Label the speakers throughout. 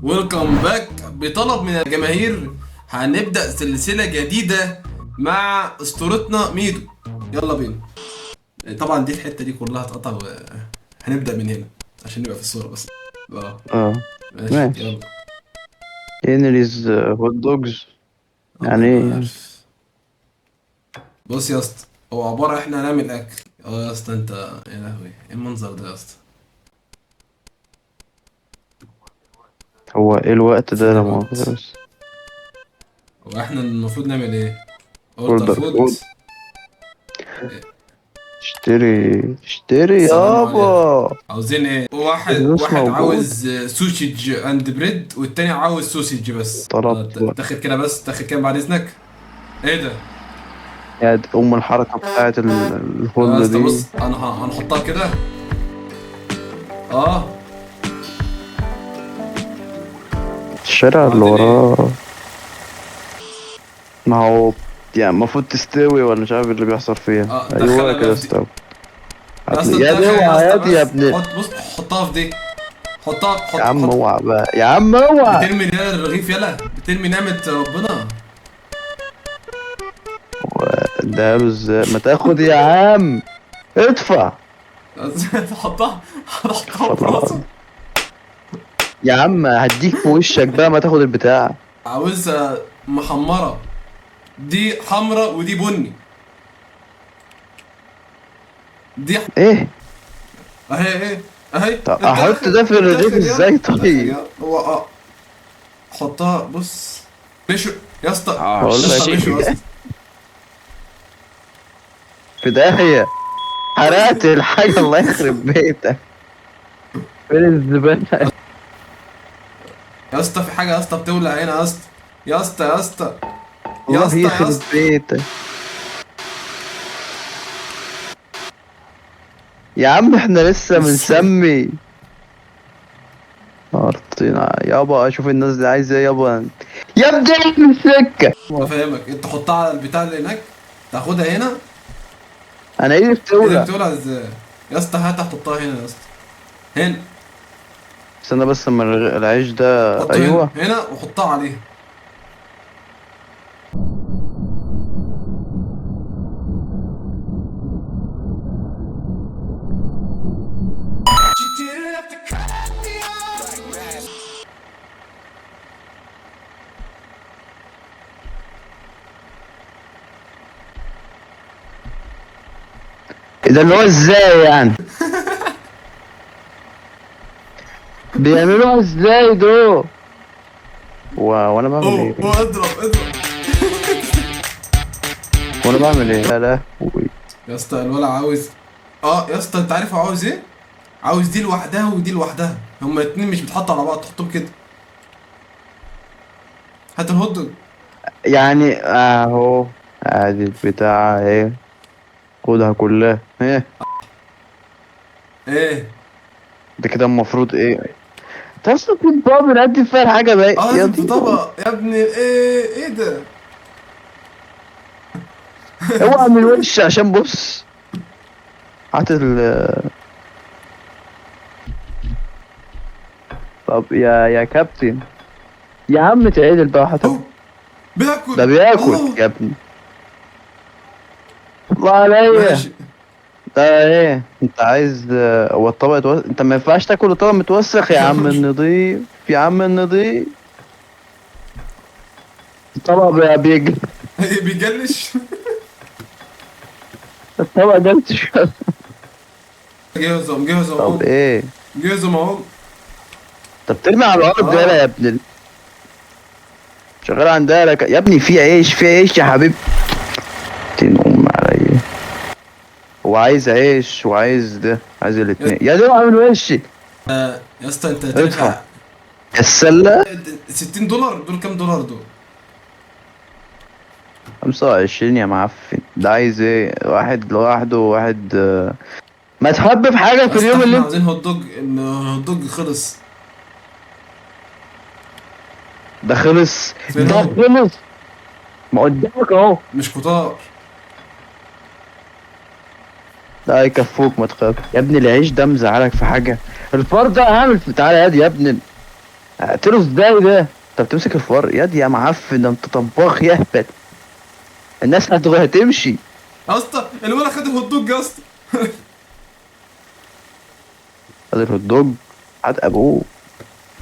Speaker 1: ويلكم باك. بطلب من الجماهير هنبدأ سلسلة جديدة مع اسطورتنا ميدو. يلا بينا. طبعا دي الحتة دي كلها هتقطع هنبدأ من هنا عشان نبقى في الصورة بس. اه
Speaker 2: اه،
Speaker 1: ماشي
Speaker 2: ماشي.
Speaker 1: يلا.
Speaker 2: هنريز هوت دوجز. يعني
Speaker 1: والله
Speaker 2: ايه
Speaker 1: ما
Speaker 2: يعني؟
Speaker 1: عارف. بص يا اسطى، هو عبارة احنا هنعمل اكل. اه يا اسطى انت، يا لهوي ايه المنظر ده يا اسطى.
Speaker 2: هو ايه الوقت ده؟
Speaker 1: فين
Speaker 2: لا مؤاخذة
Speaker 1: الوقت؟
Speaker 2: بس.
Speaker 1: هو احنا المفروض نعمل ايه؟ اوردر
Speaker 2: اوردر
Speaker 1: فود.
Speaker 2: فود. اشتري
Speaker 1: السلام
Speaker 2: يابا.
Speaker 1: عليكم. عاوزين ايه؟ واحد
Speaker 2: الفلوس
Speaker 1: واحد
Speaker 2: موجود.
Speaker 1: عاوز سوسيج اند بريد، والتاني عاوز سوسيج بس.
Speaker 2: طلبت بقى.
Speaker 1: تاخد كده بس، تاخد كده بعد اذنك. ايه ده؟
Speaker 2: يعني الحركة بتاعت
Speaker 1: يا
Speaker 2: الهولد
Speaker 1: اسطى
Speaker 2: دي.
Speaker 1: بص، انا هنحطها كده. اه.
Speaker 2: الشارع اللي
Speaker 1: وبعدين ايه؟
Speaker 2: وراه. ما هو يعني المفروض تستوي، ولا مش عارف اللي بيحصل فيها.
Speaker 1: اه
Speaker 2: ايوه
Speaker 1: دخلها بقى
Speaker 2: كده
Speaker 1: في دي.
Speaker 2: استوى.
Speaker 1: يا اسطى
Speaker 2: يا دي
Speaker 1: دخل يا
Speaker 2: اوعى، يا
Speaker 1: اسطى
Speaker 2: دي يا
Speaker 1: بس،
Speaker 2: ابن.
Speaker 1: حط بص، حطها في دي. حطها،
Speaker 2: يا
Speaker 1: حط
Speaker 2: عم
Speaker 1: حط.
Speaker 2: اوعى بقى، يا عم اوعى.
Speaker 1: بترمي يالا الرغيف، يالا بترمي نعمة ربنا.
Speaker 2: اديها له ازاي؟ ما تاخد يا عم. ادفع.
Speaker 1: حطها، حطها
Speaker 2: استغفر
Speaker 1: في
Speaker 2: الله
Speaker 1: راسه.
Speaker 2: العظيم. يا عم هديك في وشك بقى، ما تاخد البتاع.
Speaker 1: عاوزها محمرة. دي حمرا ودي بني. دي
Speaker 2: ايه؟
Speaker 1: اهي اهي اهي.
Speaker 2: طب احط
Speaker 1: اتدخل
Speaker 2: ده في الرغيف
Speaker 1: اتدخل يلا،
Speaker 2: ازاي
Speaker 1: اتدخل
Speaker 2: طيب؟
Speaker 1: يلا. هو حطها بص. مشو يا اسطى.
Speaker 2: هقول
Speaker 1: يا اسطى
Speaker 2: لك
Speaker 1: مشو يا اسطى.
Speaker 2: في داهية. حرقت الحاجة، الله يخرب بيتك. فين الزبالة؟
Speaker 1: يا اسطى في حاجة يا اسطى بتولع هنا يا اسطى. يا اسطى يا اسطى. يا
Speaker 2: الله
Speaker 1: اسطى يا
Speaker 2: يخرب
Speaker 1: اسطى.
Speaker 2: بيتك. يا عم احنا لسه
Speaker 1: بص.
Speaker 2: بنسمي. ارطينا يابا، اشوف الناس دي عايزه ايه يابا. يا ابني من السكة.
Speaker 1: افهمك، انت حطها على البتاع اللي هناك، تاخدها هنا.
Speaker 2: انا ايدي
Speaker 1: ايه ده
Speaker 2: بتولع.
Speaker 1: بتولع ازاي؟ يا اسطى هات حطها هنا يا اسطى. هنا.
Speaker 2: استنى بس اما العيش ده.
Speaker 1: حطه هنا
Speaker 2: ايوه.
Speaker 1: هنا وحطها عليها.
Speaker 2: ايه ده اللي هو ازاي يعني؟ بيعملوها ازاي دول؟ وانا بعمل
Speaker 1: اوه
Speaker 2: ايه؟
Speaker 1: اوه، اضرب اضرب.
Speaker 2: وانا بعمل ايه؟ لا لا.
Speaker 1: يا اسطى الولع عاوز. اه يا اسطى انت عارف هو عاوز ايه؟ عاوز دي لوحدها ودي لوحدها، هما الاتنين مش بيتحطوا على بعض، تحطهم كده. هات الهوت دوج.
Speaker 2: يعني اهو. ادي البتاع ايه. خدها كلها ايه.
Speaker 1: ايه؟
Speaker 2: ده كده المفروض ايه؟ تصل في الباب نقدم فيها الحاجة بقى
Speaker 1: اه
Speaker 2: يا
Speaker 1: لازم في
Speaker 2: دي.
Speaker 1: طبق يا ابني. ايه ده؟
Speaker 2: اوعى من الوش عشان بص. هات طب يا كابتن. يا عم تعدل بقى
Speaker 1: اهو
Speaker 2: حتى.
Speaker 1: بياكل.
Speaker 2: ده بياكل
Speaker 1: الله.
Speaker 2: يا ابني. الله عليا.
Speaker 1: ماشي.
Speaker 2: ده ايه انت عايز؟ هو الطبق انت ما ينفعش تاكل الطبق متوسخ يا عم النضيف. يا عم النضيف. الطبق بيجي.
Speaker 1: بيجلش.
Speaker 2: الطبق جالس شوية.
Speaker 1: جهزهم جهزهم اهو.
Speaker 2: طب ايه؟
Speaker 1: جهزهم اهو.
Speaker 2: طب ترمي على الارض يالا
Speaker 1: اه.
Speaker 2: يا ابن شغال عندها لك يا ابني. في عيش، في عيش يا حبيبي. تنقوم عليا. هو عايز عيش وعايز ده، عايز الاتنين يا دي من وشي.
Speaker 1: يا اسطى انت
Speaker 2: ادفع.
Speaker 1: هتدفع
Speaker 2: السلة.
Speaker 1: $60. دول كام دولار دول؟
Speaker 2: 25 يا معفن. ده عايز ايه؟ واحد لوحده وواحد ما تحب في حاجة
Speaker 1: يا
Speaker 2: في
Speaker 1: اسطى
Speaker 2: اليوم اللي
Speaker 1: احنا
Speaker 2: انت.
Speaker 1: عاوزين هوت دوج، الهوت دوج خلص.
Speaker 2: ده خلص.
Speaker 1: فين
Speaker 2: ده
Speaker 1: هو؟
Speaker 2: خلص. ما قدامك اهو.
Speaker 1: مش كتار.
Speaker 2: ده هيكفوك ما تخاف يا ابني. العيش ده مزعلك في حاجة؟ الفار ده عامل في، تعالى يا دي يا ابني. اقتله ازاي ده؟ انت بتمسك الفار يا دي يا معفن، ده انت طباخ يهبل. الناس هتمشي.
Speaker 1: يا اسطى الولد خد الهوت دوج يا اسطى.
Speaker 2: خد الهوت دوج. هات ابوه.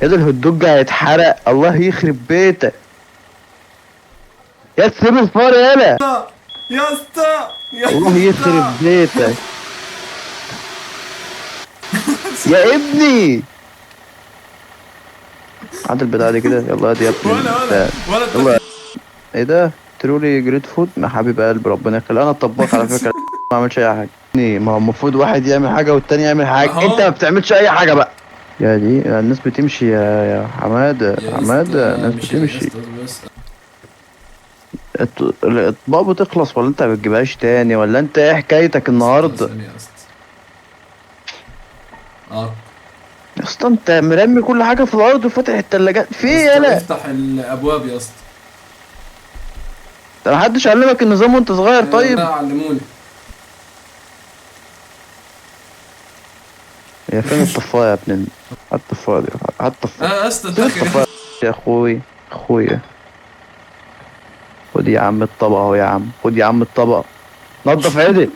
Speaker 2: يا ده الهوت دوج هيتحرق، الله يخرب بيتك. يا تسيب الفار يالا.
Speaker 1: يا اسطى يا
Speaker 2: الله يخرب
Speaker 1: اسطى.
Speaker 2: بيتك يا ابني. عدل البتاع دي كده، يلا دي يا ابني
Speaker 1: ولا
Speaker 2: يلا.
Speaker 1: التخ...
Speaker 2: ايه ده؟ ترولي جريت فود يا حبيب قلب، ربنا يخليك. انا الطباخ على فكره، ما عملش اي حاجه. ما هو المفروض واحد يعمل حاجه والتاني يعمل حاجه،
Speaker 1: أهو.
Speaker 2: انت ما بتعملش اي حاجه بقى. يا دي الناس بتمشي يا حماده،
Speaker 1: يا
Speaker 2: حماده
Speaker 1: اسطى
Speaker 2: الناس
Speaker 1: مش يا
Speaker 2: بتمشي.
Speaker 1: اسطى بس.
Speaker 2: الاطباق بتخلص ولا انت ما بتجيبهاش تاني، ولا انت ايه حكايتك
Speaker 1: اسطى
Speaker 2: النهارده؟
Speaker 1: ثانية يا اسطى. اه
Speaker 2: يا اسطى انت مرمي كل حاجه في الارض وفاتح التلاجات في
Speaker 1: يا
Speaker 2: ايه
Speaker 1: اسطى
Speaker 2: يالا؟
Speaker 1: افتح الابواب يا اسطى.
Speaker 2: ده محدش علمك النظام وانت صغير
Speaker 1: لا
Speaker 2: طيب؟
Speaker 1: علموني.
Speaker 2: هي فين الطفايه يا ابن هات الطفايه دي، هات الطفايه.
Speaker 1: اه يا اسطى
Speaker 2: سيب
Speaker 1: اتاخر يا
Speaker 2: الطفايه
Speaker 1: اسطى.
Speaker 2: يا اخوي. اخويا خد يا عم الطبق اهو، يا عم خد يا عم الطبق. نضف ايدك.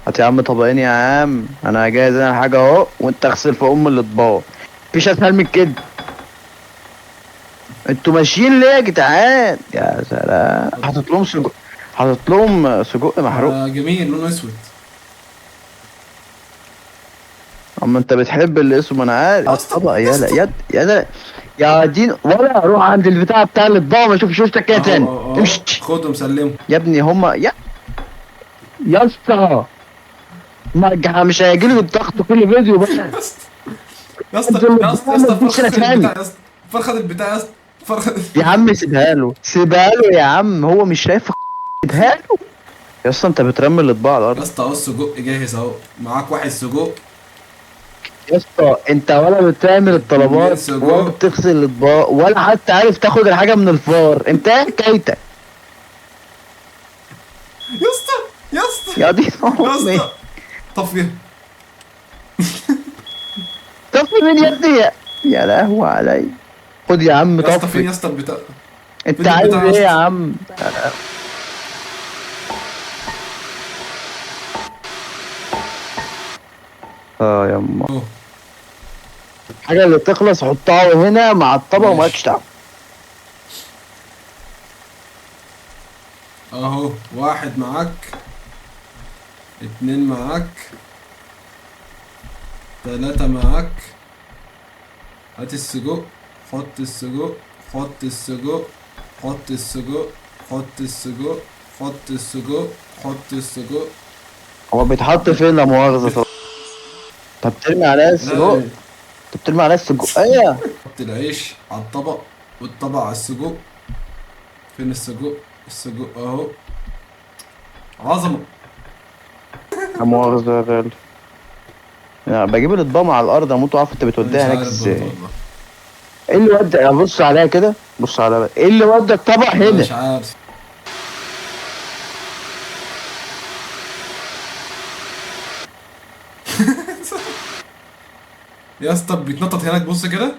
Speaker 2: هات يا عم طبقين يا عم، انا جاهز انا الحاجه اهو، وانت اغسل في الاطباق. مفيش اسهل من كده. انتوا ماشيين ليه يا جدعان؟ يا سلام. حاطط لهم سجق، حاطط لهم سجق محروق.
Speaker 1: جميل لونه اسود.
Speaker 2: اما انت بتحب الاسم انا عارف.
Speaker 1: يا اسطى
Speaker 2: الطبق
Speaker 1: يا
Speaker 2: يالا
Speaker 1: اسطى.
Speaker 2: يا يا دين، ولا روح عند البتاع بتاع الاطباق ما اشوفش وشك كده
Speaker 1: اهو
Speaker 2: تاني.
Speaker 1: اهو اهو
Speaker 2: امشي
Speaker 1: خده مسلمه.
Speaker 2: يا ابني. هما يا اسطى، مش هيجيلي الضغط كل فيديو بقى.
Speaker 1: يا اسطى يا اسطى
Speaker 2: انزل
Speaker 1: يا اسطى يا
Speaker 2: البتاع ما
Speaker 1: اسطى الفار
Speaker 2: تجيش هنا
Speaker 1: خد
Speaker 2: تاني.
Speaker 1: البتاع يا اسطى. الفار خد البتاع يا اسطى. الفار خد.
Speaker 2: يا عم سيبها له، سيبها له يا عم، هو مش شايف. سيبها له يا اسطى. انت بترمي الاطباق على
Speaker 1: يا
Speaker 2: الارض.
Speaker 1: اسطى اهو السجق جاهز اهو. معاك واحد سجق.
Speaker 2: يا اسطى انت ولا بتعمل
Speaker 1: اتنين
Speaker 2: الطلبات ولا
Speaker 1: سجق.
Speaker 2: بتغسل الاطباق ولا حتى عارف تاخد الحاجه من الفار، انت ايه حكايتك؟
Speaker 1: يا اسطى يا اسطى
Speaker 2: يا دي
Speaker 1: يا
Speaker 2: امي.
Speaker 1: اسطى. طفيه.
Speaker 2: طفي مين يا ابني؟ يا لهوي علي. خد يا عم
Speaker 1: يا اسطى فين
Speaker 2: طفي.
Speaker 1: يا اسطى البتاع؟
Speaker 2: انت
Speaker 1: فين
Speaker 2: عايز
Speaker 1: البتاع يا
Speaker 2: ايه يا
Speaker 1: اسطى؟
Speaker 2: عم؟ اه يما.
Speaker 1: اهو
Speaker 2: الحاجه اللي تخلص حطها هنا مع الطبق ومالكش
Speaker 1: ماشي.
Speaker 2: دعوه.
Speaker 1: اهو واحد معاك. اتنين معاك. تلاتة معاك. هات السجق. حط السجق. حط السجق. حط السجق. حط السجق. حط السجق. حط السجق.
Speaker 2: هو بيتحط فين لا مؤاخذه؟ طب انت بترمي عليا السجق،
Speaker 1: لا
Speaker 2: انت بترمي عليا السجق ايه؟
Speaker 1: حط العيش على الطبق والطبق على السجق. فين السجق؟ السجق اهو. عظمة.
Speaker 2: لا مؤاخذه يا غالي. يعني بجيب الاطباق على الارض اموت واعرف انت
Speaker 1: انا مش
Speaker 2: بتوديها هناك
Speaker 1: عارف برضه
Speaker 2: ازاي؟
Speaker 1: والله.
Speaker 2: ايه اللي ودك؟ بص عليا كده، بص عليا بقى. ايه اللي ودك طبق
Speaker 1: انا
Speaker 2: هنا؟
Speaker 1: مش عارف. يا اسطى بيتنطط هناك بص كده.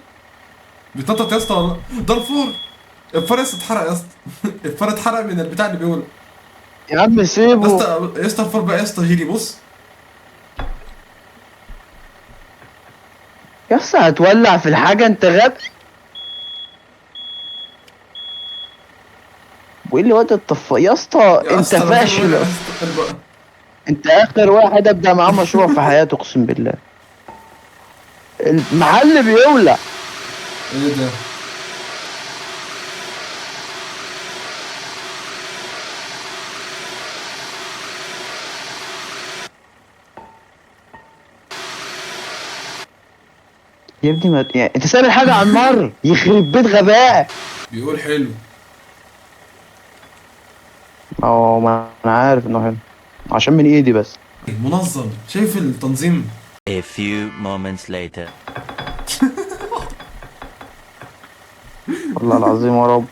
Speaker 1: بيتنطط يا اسطى والله. ده الفار. الفار يا اسطى اتحرق يا اسطى. الفار اتحرق من البتاع اللي بيقوله.
Speaker 2: يا عم
Speaker 1: يا
Speaker 2: سيبه.
Speaker 1: اسطى يا اسطى الفار بقى يا اسطى هيلي بص.
Speaker 2: يا اسطى هتولع في الحاجه انت غبي. وايه اللي ودى الطفايه يا اسطى؟
Speaker 1: يا
Speaker 2: انت
Speaker 1: اسطى الفار وقع
Speaker 2: فاشل.
Speaker 1: يا اسطى البقى.
Speaker 2: انت اخر واحد ابدا معاه مشروع في حياتي اقسم بالله. المحل بيولع.
Speaker 1: ايه ده؟
Speaker 2: يا ابني ما يعني انت سايب الحاجه على النار يخرب بيت غباء.
Speaker 1: بيقول حلو.
Speaker 2: اه ما انا عارف انه حلو عشان من ايدي بس.
Speaker 1: منظم شايف التنظيم.
Speaker 3: A few moments later.
Speaker 2: والله العظيم يا رب.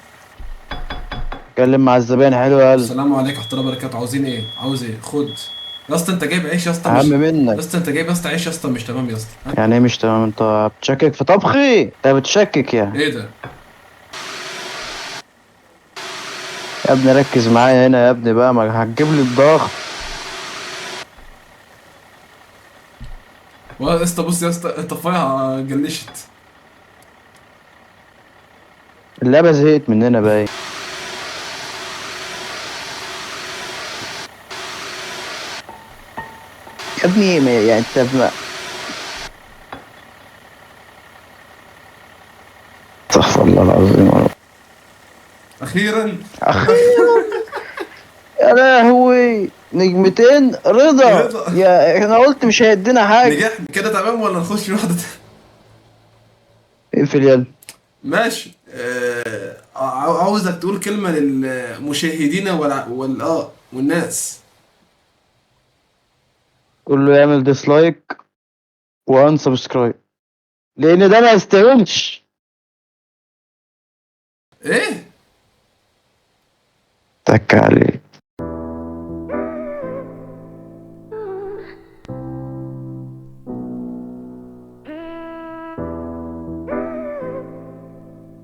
Speaker 2: اتكلم مع الزبائن حلو يا قلب.
Speaker 1: السلام عليكم ورحمة الله وبركاته. عاوزين ايه؟ عاوز ايه؟ خد. يا اسطى انت جايب عيش يا اسطى،
Speaker 2: اهم
Speaker 1: مش يا
Speaker 2: منك.
Speaker 1: اسطى انت جايب يا اسطى عيش يا اسطى مش تمام يا اسطى، ها؟
Speaker 2: يعني ايه مش تمام؟ انت بتشكك في طبخي؟ انت بتشكك يعني؟
Speaker 1: ايه ده؟
Speaker 2: يا ابني ركز معايا هنا يا ابني بقى، ما هتجيب لي الضغط.
Speaker 1: يا اسطى بص يا اسطى الطفايه جلشت.
Speaker 2: اللعبة زهقت مننا باين. يا ابني يعني انت استغفر الله العظيم يا رب.
Speaker 1: اخيرا.
Speaker 2: اخيرا. يا لهوي، نجمتين رضا
Speaker 1: رضا.
Speaker 2: يا، انا قلت مش هيدينا حاجة.
Speaker 1: نجحنا كده تمام ولا نخش واحده تانية؟
Speaker 2: اقفل يلا.
Speaker 1: ماشي. عاوزك تقول كلمه للمشاهدين والناس.
Speaker 2: قول له يعمل ديسلايك وان سبسكرايب، لان ده ما يستاهلش.
Speaker 1: ايه؟
Speaker 2: تك عليه.